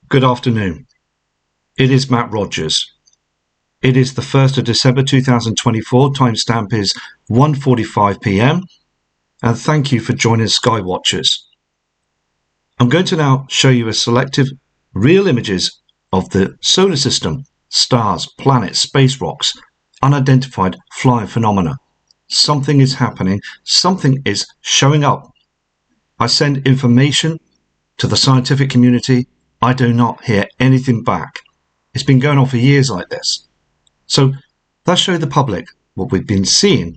Good afternoon. It is Matt Rogers. It is the 1st of December 2024. Timestamp is 1:45 p.m. And thank you for joining Skywatchers. I'm going to now show you a selective real images of the solar system, stars, planets, space rocks, unidentified flying phenomena. Something is happening. Something is showing up. I send information to the scientific community. I do not hear anything back. It's been going on for years like this. So let's show the public what we've been seeing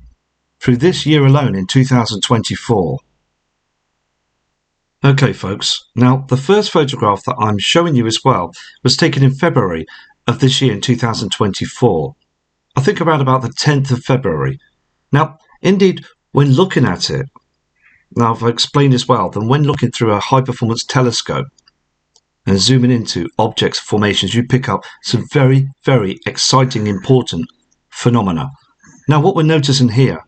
through this year alone in 2024. Okay, folks. Now, the first photograph that I'm showing you as well was taken in February of this year in 2024. I think around about the 10th of February. Now, indeed, when looking at it, now if I explain as well, then when looking through a high-performance telescope and zooming into objects, formations, you pick up some very, very exciting, important phenomena. Now, what we're noticing here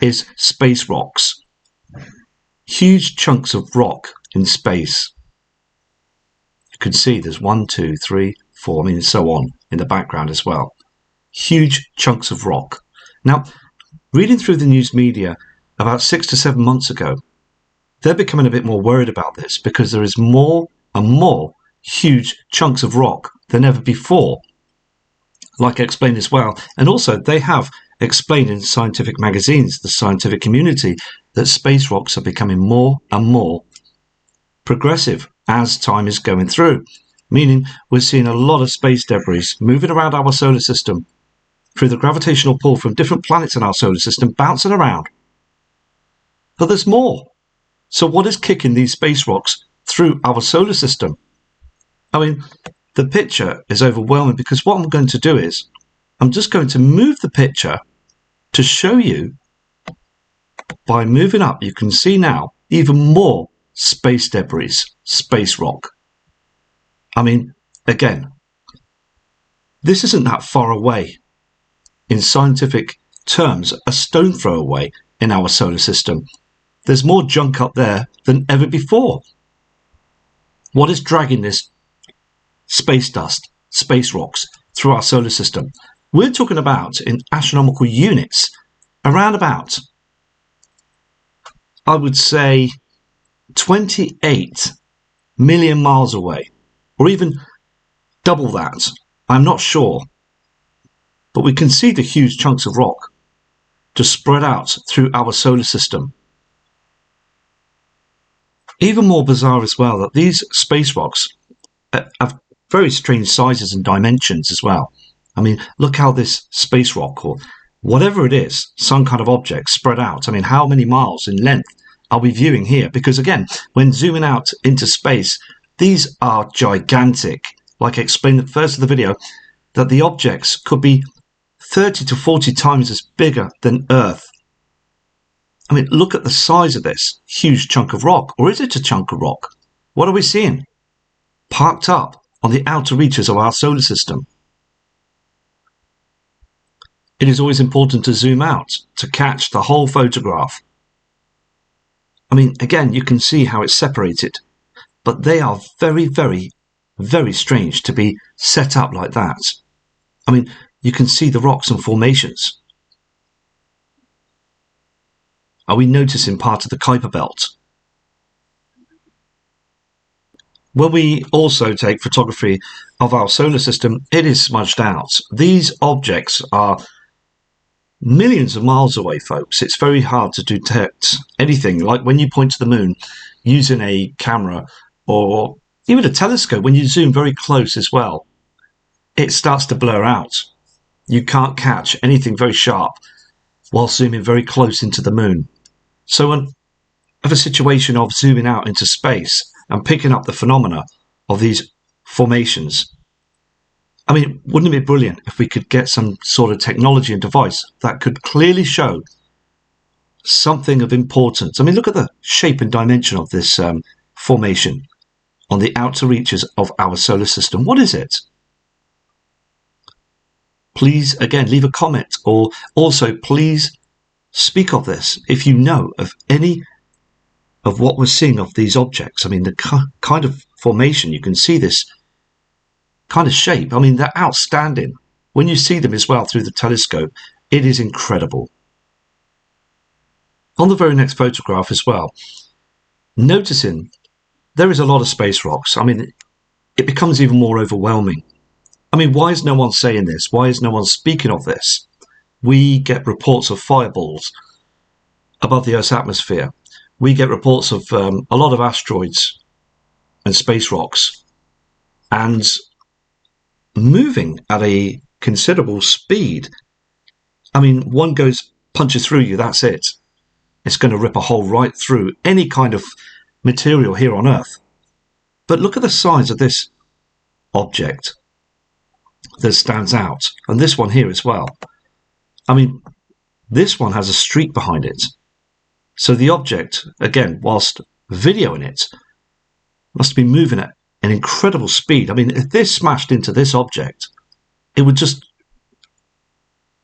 is space rocks. Huge chunks of rock in space. You can see there's 1, 2, 3, 4, I mean, so on in the background as well. Huge chunks of rock. Now, reading through the news media about 6 to 7 months ago, they're becoming a bit more worried about this because there is more and more huge chunks of rock than ever before, like I explained as well. And also they have explained in scientific magazines, the scientific community, that space rocks are becoming more and more progressive as time is going through, meaning we're seeing a lot of space debris moving around our solar system through the gravitational pull from different planets in our solar system, bouncing around. But there's more. So what is kicking these space rocks through our solar system? I mean, the picture is overwhelming because what I'm going to do is I'm just going to move the picture to show you. By moving up, you can see now even more space debris, space rock. I mean, again, this isn't that far away. In scientific terms, a stone throw away in our solar system. There's more junk up there than ever before. What is dragging this space dust, space rocks through our solar system? We're talking about, in astronomical units, around about, I would say, 28 million miles away, or even double that. I'm not sure. But we can see the huge chunks of rock just spread out through our solar system. Even more bizarre as well that these space rocks have very strange sizes and dimensions as well. I mean, look how this space rock, or whatever it is, some kind of object spread out. I mean, how many miles in length are we viewing here? Because again, when zooming out into space, these are gigantic. Like I explained at the first of the video, that the objects could be 30 to 40 times as bigger than Earth. I mean, look at the size of this huge chunk of rock. Or is it a chunk of rock? What are we seeing? Parked up on the outer reaches of our solar system. It is always important to zoom out to catch the whole photograph. I mean, again, you can see how it's separated, but they are very, very, very strange to be set up like that. I mean, you can see the rocks and formations. Are we noticing part of the Kuiper belt? When we also take photography of our solar system, it is smudged out. These objects are millions of miles away, folks. It's very hard to detect anything. Like when you point to the moon using a camera or even a telescope, when you zoom very close as well, it starts to blur out. You can't catch anything very sharp while zooming very close into the moon. So in a situation of zooming out into space and picking up the phenomena of these formations, I mean, wouldn't it be brilliant if we could get some sort of technology and device that could clearly show something of importance? I mean, look at the shape and dimension of this formation on the outer reaches of our solar system. What is it? Please, again, leave a comment, or also please speak of this if you know of any of what we're seeing of these objects. I mean, the kind of formation, you can see this kind of shape. I mean, they're outstanding. When you see them as well through the telescope, it is incredible. On the very next photograph as well, noticing there is a lot of space rocks. I mean, it becomes even more overwhelming. I mean, why is no one saying this? Why is no one speaking of this? We get reports of fireballs above the Earth's atmosphere. We get reports of a lot of asteroids and space rocks, and moving at a considerable speed. I mean, one punches through you, that's it. It's going to rip a hole right through any kind of material here on Earth. But look at the size of this object that stands out, and this one here as well. I mean, this one has a streak behind it. So the object, again, whilst videoing it, must be moving at an incredible speed. I mean, if this smashed into this object, it would just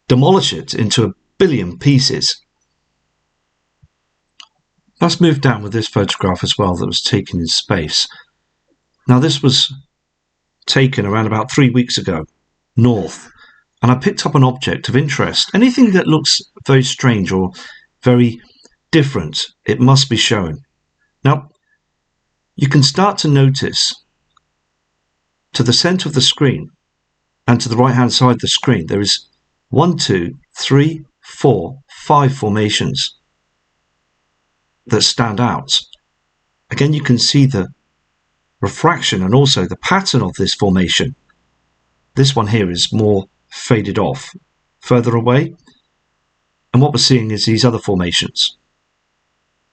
demolish it into a billion pieces. Let's move down with this photograph as well that was taken in space. Now, this was taken around about 3 weeks ago, north, and I picked up an object of interest. Anything that looks very strange or very different, it must be shown. Now, you can start to notice to the center of the screen and to the right-hand side of the screen, there is 1, 2, 3, 4, 5 formations that stand out. Again, you can see the refraction and also the pattern of this formation. This one here is more faded off, further away. And what we're seeing is these other formations.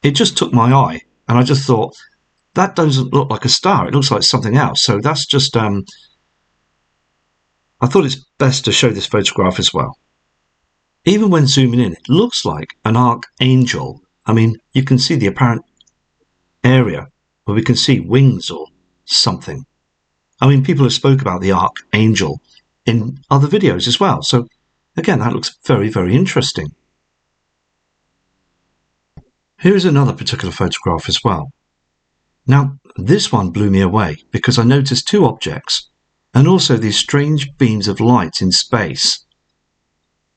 It just took my eye, and I just thought, that doesn't look like a star. It looks like something else. So that's just, I thought it's best to show this photograph as well. Even when zooming in, it looks like an archangel. I mean, you can see the apparent area where we can see wings or something. I mean, people have spoke about the archangel in other videos as well. So again, that looks very, very interesting. Here is another particular photograph as well. Now, this one blew me away because I noticed 2 objects and also these strange beams of light in space.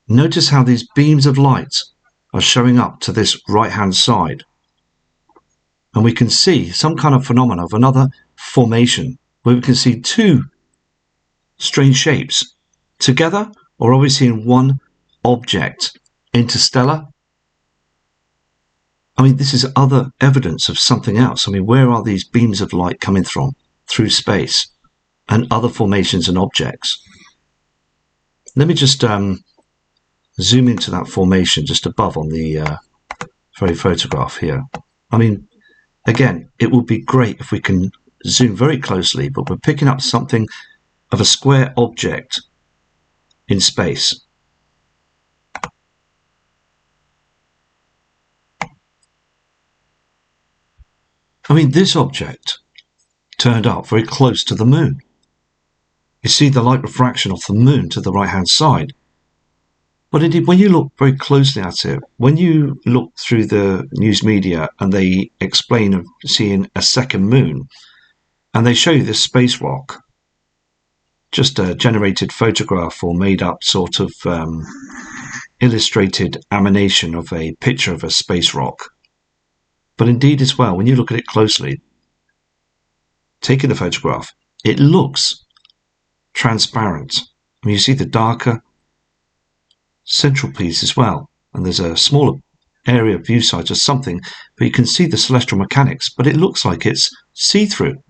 Notice how these beams of light are showing up to this right-hand side. And we can see some kind of phenomena of another formation where we can see 2 strange shapes together, or are we seeing one object? Interstellar? I mean, this is other evidence of something else. I mean, where are these beams of light coming from? Through space and other formations and objects. Let me just zoom into that formation just above on the very photograph here. I mean, again, it would be great if we can zoom very closely, but we're picking up something of a square object in space. I mean, this object turned up very close to the moon. You see the light refraction off the moon to the right-hand side. But indeed, when you look very closely at it, when you look through the news media and they explain of seeing a second moon, and they show you this space rock, just a generated photograph or made up sort of illustrated animation of a picture of a space rock. But indeed as well, when you look at it closely, taking the photograph, it looks transparent. I mean, you see the darker central piece as well, and there's a smaller area of view size or something, but you can see the celestial mechanics, but it looks like it's see-through.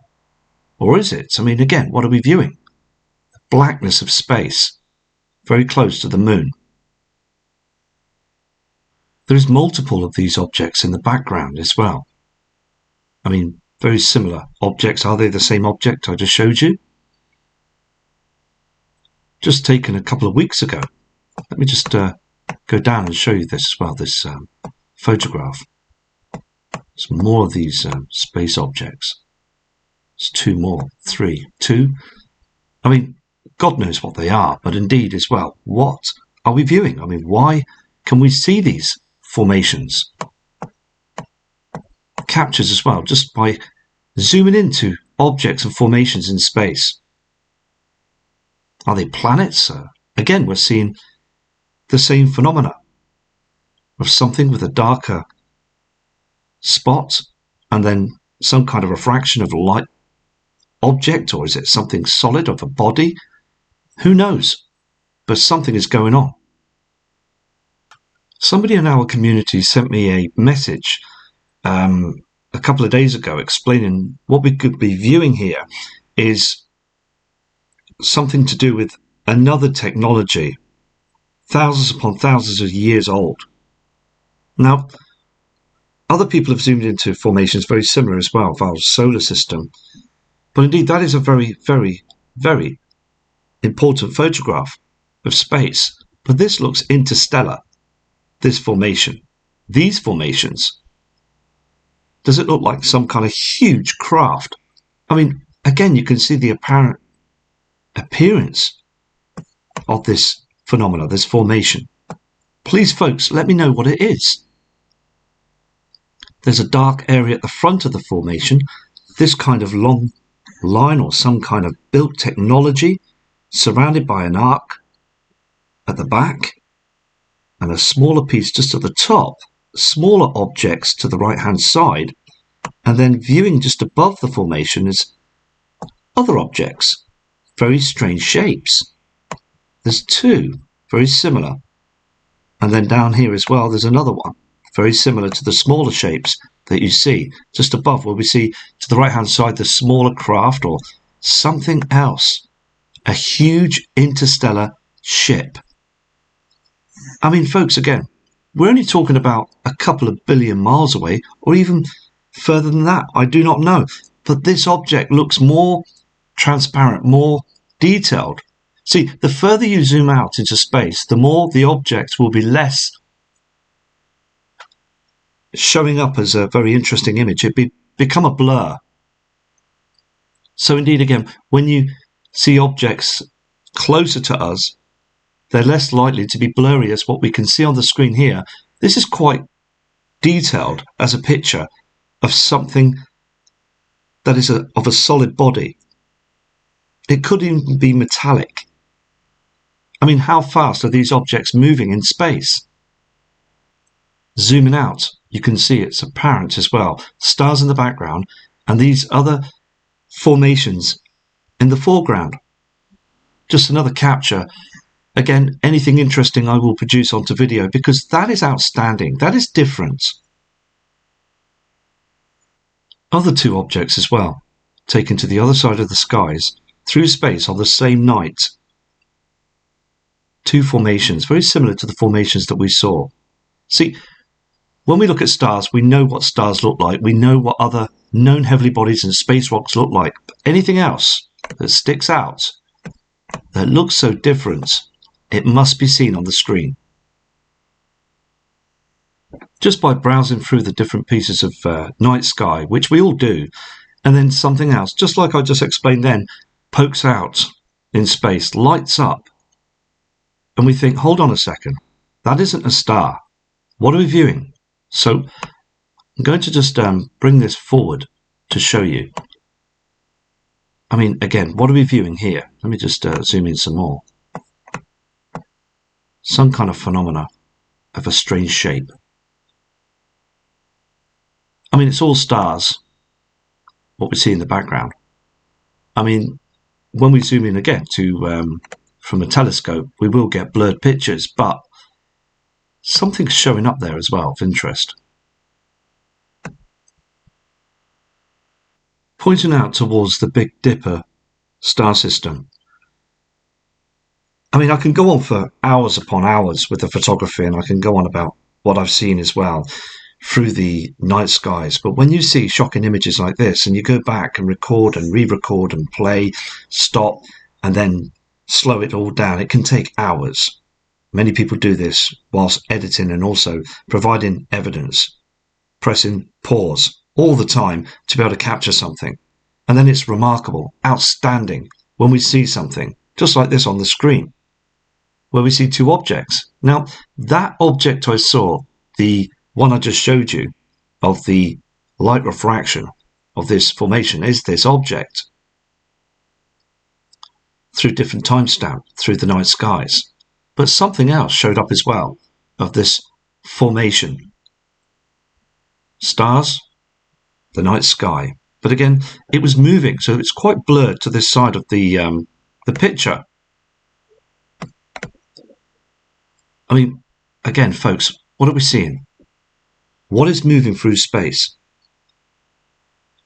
Or is it? I mean, again, what are we viewing? The blackness of space, very close to the moon. There's multiple of these objects in the background as well. I mean, very similar objects. Are they the same object I just showed you? Just taken a couple of weeks ago. Let me just go down and show you this as well, this photograph. Some more of these space objects. There's 2 more, 3, 2. I mean, God knows what they are, but indeed as well, what are we viewing? I mean, why can we see these formations? Captures as well, just by zooming into objects and formations in space. Are they planets? Again, we're seeing the same phenomena of something with a darker spot and then some kind of refraction of light object, or is it something solid of a body? Who knows? But something is going on. Somebody in our community sent me a message a couple of days ago explaining what we could be viewing here is something to do with another technology, thousands upon thousands of years old. Now, other people have zoomed into formations very similar as well, via our solar system. But indeed, that is a very, very, very important photograph of space. But this looks interstellar, this formation. These formations. Does it look like some kind of huge craft? I mean, again, you can see the apparent appearance of this phenomena, this formation. Please, folks, let me know what it is. There's a dark area at the front of the formation, this kind of long line or some kind of built technology surrounded by an arc at the back and a smaller piece just at the top, smaller objects to the right hand side, and then viewing just above the formation is other objects, very strange shapes. There's two, very similar. And then down here as well, there's another one, very similar to the smaller shapes that you see just above, where we see to the right hand side the smaller craft or something else, a huge interstellar ship. I mean, folks, again, we're only talking about a couple of billion miles away, or even further than that, I do not know. But this object looks more transparent, more detailed. See, the further you zoom out into space, the more the object will be less showing up as a very interesting image. It become a blur. So indeed, again, when you see objects closer to us, they're less likely to be blurry as what we can see on the screen here. This is quite detailed as a picture of something that is of a solid body. It could even be metallic. I mean, how fast are these objects moving in space? Zooming out, you can see it's apparent as well. Stars in the background and these other formations in the foreground. Just another capture. Again, anything interesting I will produce onto video because that is outstanding. That is different. Other two objects as well, taken to the other side of the skies through space on the same night. Two formations, very similar to the formations that we saw. See, when we look at stars, we know what stars look like. We know what other known heavenly bodies and space rocks look like. But anything else that sticks out, that looks so different, it must be seen on the screen. Just by browsing through the different pieces of night sky, which we all do, and then something else, just like I just explained then, pokes out in space, lights up, and we think, hold on a second, that isn't a star. What are we viewing? So I'm going to just bring this forward to show you. I mean, again, what are we viewing here? Let me just zoom in some more. Some kind of phenomena of a strange shape. I mean, it's all stars, what we see in the background. I mean, when we zoom in again to from a telescope, we will get blurred pictures, but something's showing up there as well of interest. Pointing out towards the Big Dipper star system. I mean, I can go on for hours upon hours with the photography, and I can go on about what I've seen as well through the night skies. But when you see shocking images like this, and you go back and record and re-record and play, stop, and then slow it all down, it can take hours. Many people do this whilst editing and also providing evidence, pressing pause all the time to be able to capture something. And then it's remarkable, outstanding, when we see something, just like this on the screen, where we see two objects. Now, that object I saw, the one I just showed you, of the light refraction of this formation, is this object. through different timestamps through the night skies. But something else showed up as well of this formation. Stars, the night sky. But again, it was moving, so it's quite blurred to this side of the picture. I mean, again, folks, what are we seeing? What is moving through space?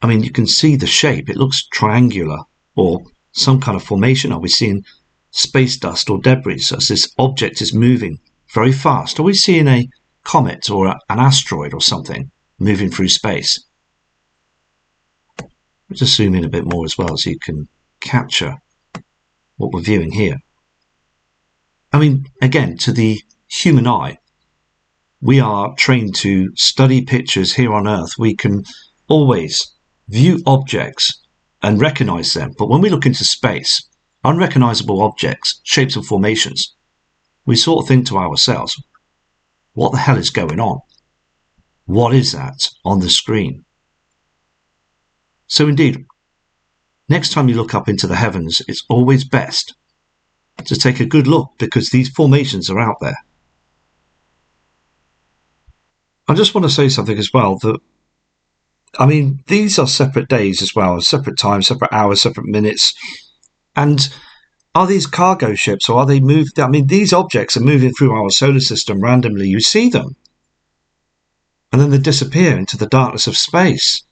I mean, you can see the shape. It looks triangular or some kind of formation. Are we seeing space dust or debris as this object is moving very fast? Are we seeing a comet or an asteroid or something moving through space? Let's just zoom in a bit more as well so you can capture what we're viewing here. I mean, again, to the human eye, we are trained to study pictures here on Earth. We can always view objects and recognize them. But when we look into space, unrecognizable objects, shapes and formations, we sort of think to ourselves, what the hell is going on? What is that on the screen? So indeed, next time you look up into the heavens, it's always best to take a good look because these formations are out there. I just want to say something as well that, I mean, these are separate days as well, separate times, separate hours, separate minutes. And are these cargo ships or are they moved? I mean, these objects are moving through our solar system randomly. You see them and then they disappear into the darkness of space.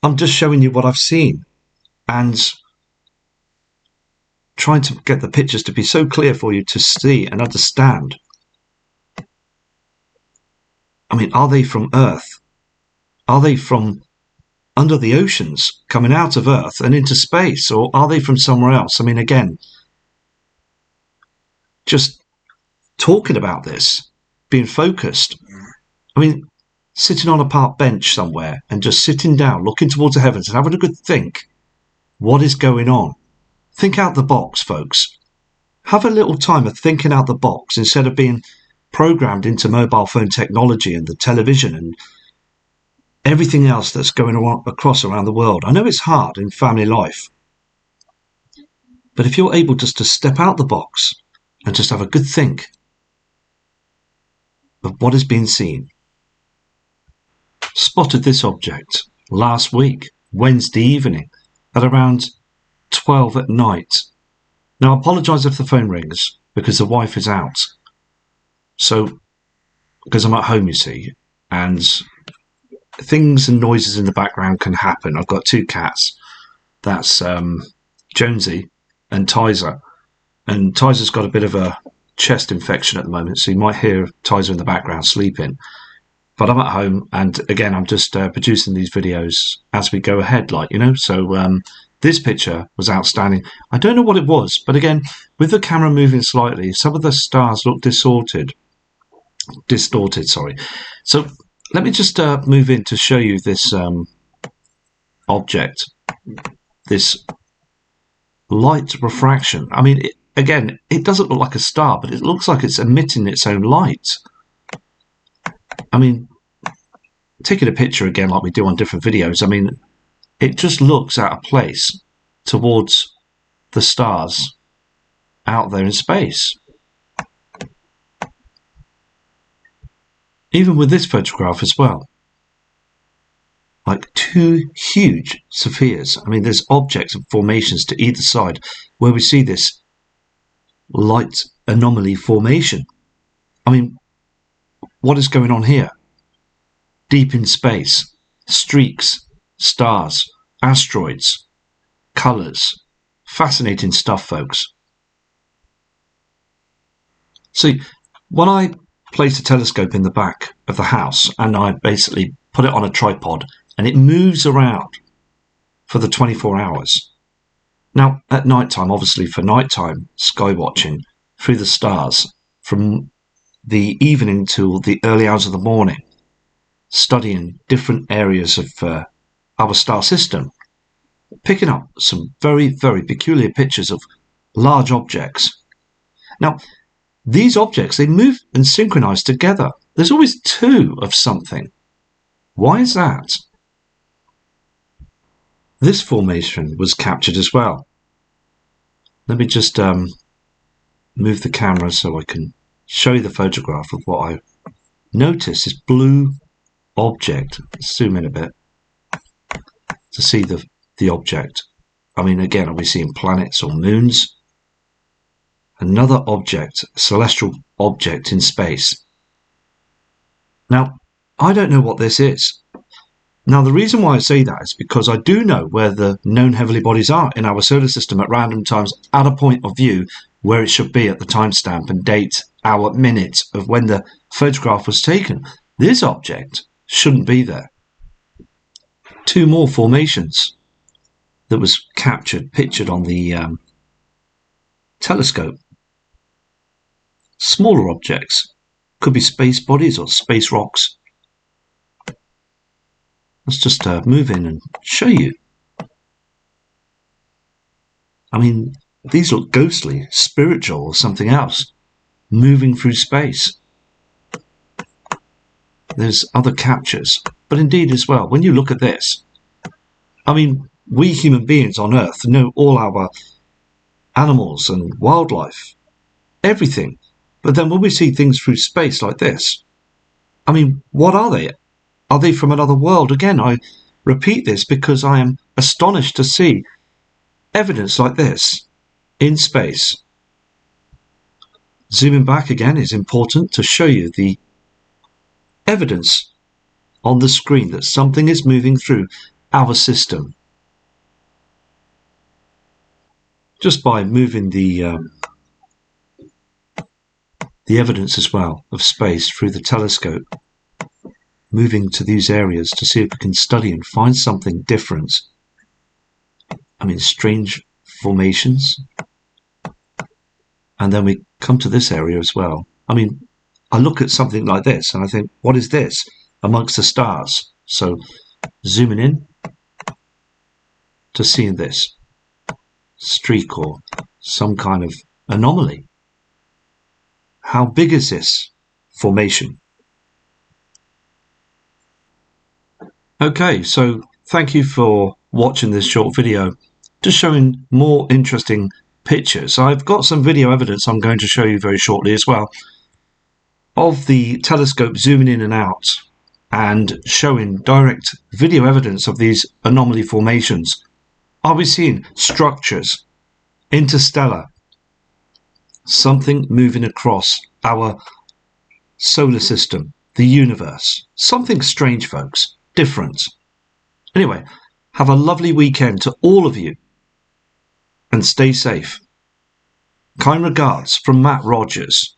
I'm just showing you what I've seen and trying to get the pictures to be so clear for you to see and understand. I mean, are they from Earth? Are they from under the oceans, coming out of Earth and into space? Or are they from somewhere else? I mean, again, just talking about this, being focused. I mean, sitting on a park bench somewhere and just sitting down, looking towards the heavens and having a good think. What is going on? Think out the box, folks. Have a little time of thinking out the box instead of being programmed into mobile phone technology and the television and everything else that's going on across around the world. I know it's hard in family life, but if you're able just to step out the box and just have a good think of what is being seen. Spotted this object last week, Wednesday evening, at around 12 at night. Now, I apologise if the phone rings because the wife is out. So, because I'm at home, you see, and things and noises in the background can happen. I've got two cats. That's Jonesy and Tizer. And Tizer's got a bit of a chest infection at the moment, so you might hear Tizer in the background sleeping. But I'm at home, and again, I'm just producing these videos as we go ahead, like, you know. So this picture was outstanding. I don't know what it was, but again, with the camera moving slightly, some of the stars look distorted, sorry. So let me just move in to show you this object, this light refraction. I mean, again, it doesn't look like a star, but it looks like it's emitting its own light. I mean, taking a picture again like we do on different videos, I mean, it just looks out of place towards the stars out there in space. Even with this photograph as well, like two huge spheres. I mean, there's objects and formations to either side where we see this light anomaly formation. I mean, what is going on here? Deep in space, streaks, stars, asteroids, colours. Fascinating stuff, folks. See, when I place a telescope in the back of the house and I basically put it on a tripod and it moves around for the 24 hours. Now, at night time, obviously for nighttime sky watching through the stars from the evening till the early hours of the morning, studying different areas of our star system, picking up some very, very peculiar pictures of large objects. Now, these objects, they move and synchronize together. There's always two of something. Why is that? this formation was captured as well. Let me just move the camera so I can show you the photograph of what I noticed. This blue object. Let's zoom in a bit to see the object. I mean, again, are we seeing planets or moons? Another object, a celestial object in space. Now, I don't know what this is. Now, the reason why I say that is because I do know where the known heavenly bodies are in our solar system at random times at a point of view where it should be at the timestamp and date, hour, minute of when the photograph was taken. This object shouldn't be there. Two more formations that was captured, pictured on the telescope. Smaller objects, could be space bodies or space rocks. Let's just move in and show you. I mean, these look ghostly, spiritual, or something else, moving through space. There's other captures, but indeed as well, when you look at this, I mean, we human beings on Earth know all our animals and wildlife, everything. But then when we see things through space like this, I mean, what are they? Are they from another world? Again, I repeat this because I am astonished to see evidence like this in space. Zooming back again is important to show you the evidence on the screen that something is moving through our system. Just by moving the evidence as well of space through the telescope, moving to these areas to see if we can study and find something different. I mean, strange formations. And then we come to this area as well. I mean, I look at something like this and I think, what is this amongst the stars? So zooming in to seeing this streak or some kind of anomaly. How big is this formation? Okay, so thank you for watching this short video, just showing more interesting pictures. I've got some video evidence I'm going to show you very shortly as well of the telescope zooming in and out and showing direct video evidence of these anomaly formations. Are we seeing structures, interstellar, something moving across our solar system, the universe? Something strange, folks, different. Anyway, have a lovely weekend to all of you and stay safe. Kind regards from Matt Rogers.